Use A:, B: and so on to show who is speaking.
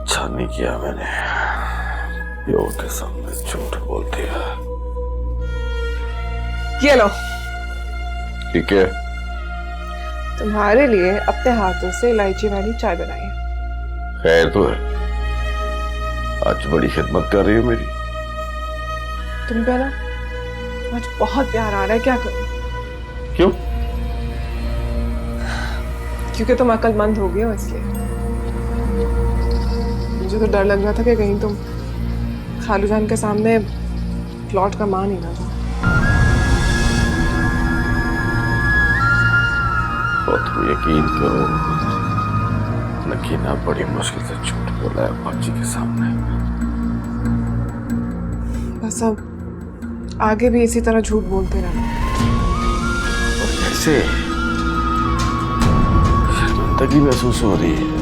A: अच्छा नहीं किया मैंने, पियो के सामने झूठ बोल दिया।
B: ये लो,
A: ठीक है,
B: तुम्हारे लिए अपने हाथों से इलायची वाली चाय बनाई है।
A: खैर तो है, आज बड़ी खिदमत कर रही हो मेरी।
B: तुम पे ना आज बहुत प्यार आ रहा है, क्या करूं?
A: क्यों?
B: क्योंकि तुम अक्लमंद हो गए हो इसलिए। मुझे तो डर लग रहा था कि कहीं तुम खालू जान के सामने प्लॉट का मान ही ना जाओ।
A: और तुम यकीन करो, नकीना बड़ी मुश्किल से झूठ बोला है बाजी के सामने।
B: बस अब आगे भी इसी तरह झूठ बोलते रहना।
A: और कैसे शर्मिंदगी महसूस हो रही है?